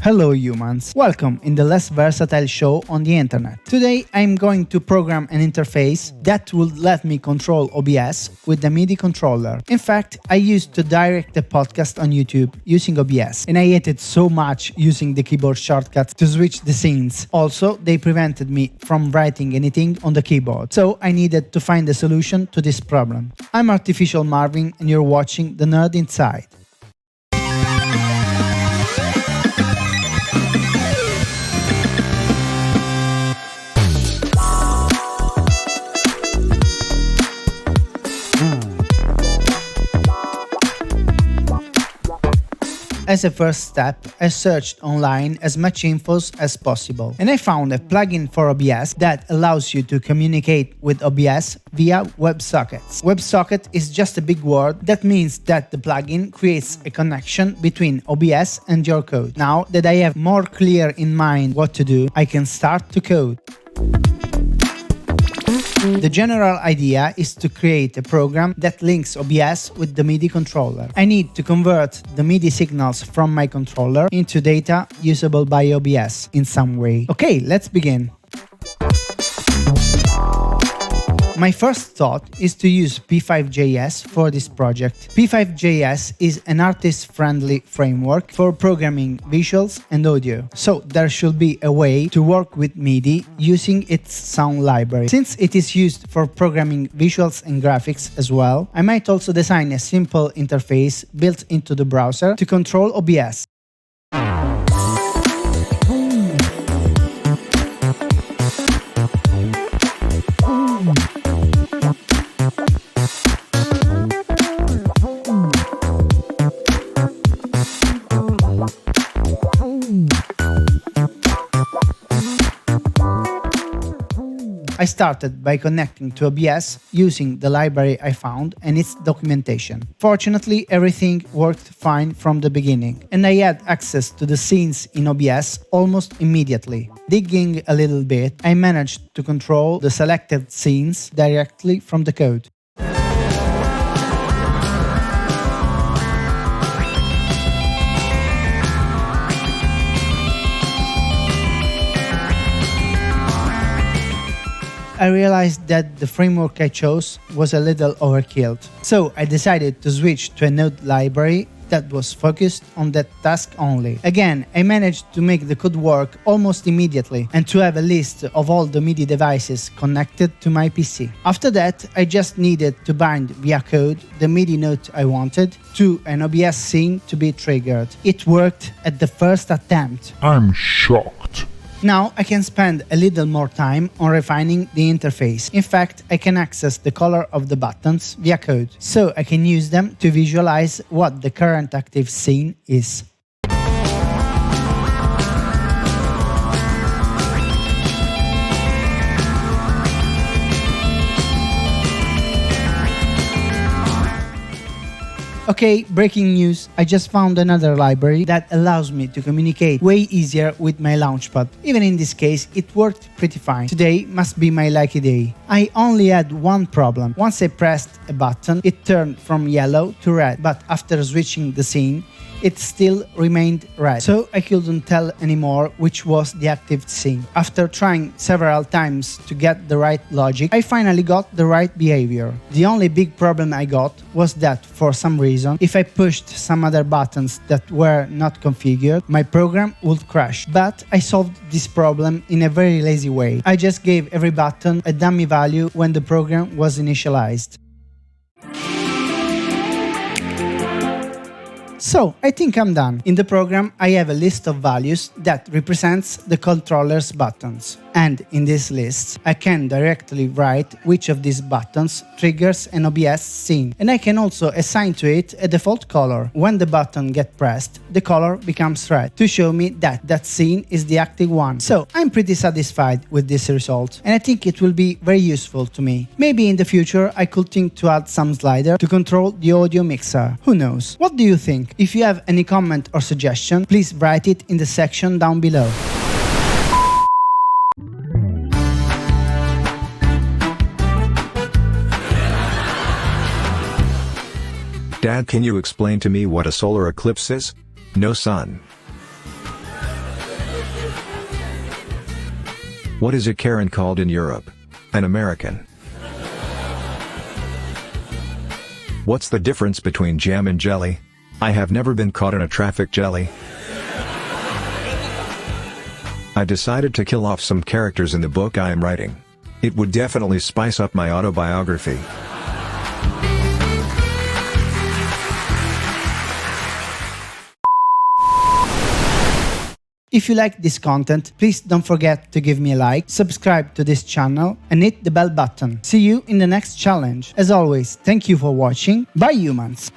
Hello humans, welcome in the less versatile show on the internet. Today I'm going to program an interface that will let me control OBS with the MIDI controller. In fact, I used to direct a podcast on YouTube using OBS, and I hated so much using the keyboard shortcuts to switch the scenes. Also, they prevented me from writing anything on the keyboard, so I needed to find a solution to this problem. I'm Artificial Marvin and you're watching The Nerd Inside. As a first step, I searched online as much info as possible, and I found a plugin for OBS that allows you to communicate with OBS via WebSockets. WebSocket is just a big word that means that the plugin creates a connection between OBS and your code. Now that I have more clear in mind what to do, I can start to code. The general idea is to create a program that links OBS with the MIDI controller. I need to convert the MIDI signals from my controller into data usable by OBS in some way. Okay, let's begin. My first thought is to use P5.js for this project. P5.js is an artist-friendly framework for programming visuals and audio, so there should be a way to work with MIDI using its sound library. Since it is used for programming visuals and graphics as well, I might also design a simple interface built into the browser to control OBS. I started by connecting to OBS using the library I found and its documentation. Fortunately, everything worked fine from the beginning, and I had access to the scenes in OBS almost immediately. Digging a little bit, I managed to control the selected scenes directly from the code. I realized that the framework I chose was a little overkill, so I decided to switch to a node library that was focused on that task only. Again, I managed to make the code work almost immediately and to have a list of all the MIDI devices connected to my PC. After that, I just needed to bind via code the MIDI note I wanted to an OBS scene to be triggered. It worked at the first attempt. I'm shocked. Now I can spend a little more time on refining the interface. In fact, I can access the color of the buttons via code, so I can use them to visualize what the current active scene is. Okay, breaking news, I just found another library that allows me to communicate way easier with my Launchpad. Even in this case, it worked pretty fine. Today must be my lucky day. I only had one problem. Once I pressed a button, it turned from yellow to red, but after switching the scene, it still remained red, so I couldn't tell anymore which was the active scene. After trying several times to get the right logic, I finally got the right behavior. The only big problem I got was that, for some reason, if I pushed some other buttons that were not configured, my program would crash. But I solved this problem in a very lazy way. I just gave every button a dummy value when the program was initialized. So, I think I'm done. In the program, I have a list of values that represents the controller's buttons. And in this list, I can directly write which of these buttons triggers an OBS scene. And I can also assign to it a default color. When the button gets pressed, the color becomes red to show me that that scene is the active one. So, I'm pretty satisfied with this result, and I think it will be very useful to me. Maybe in the future, I could think to add some slider to control the audio mixer. Who knows? What do you think? If you have any comment or suggestion, please write it in the section down below. Dad, can you explain to me what a solar eclipse is? No, son. What is a Karen called in Europe? An American. What's the difference between jam and jelly? I have never been caught in a traffic jelly. I decided to kill off some characters in the book I am writing. It would definitely spice up my autobiography. If you like this content, please don't forget to give me a like, subscribe to this channel and hit the bell button. See you in the next challenge. As always, thank you for watching. Bye humans!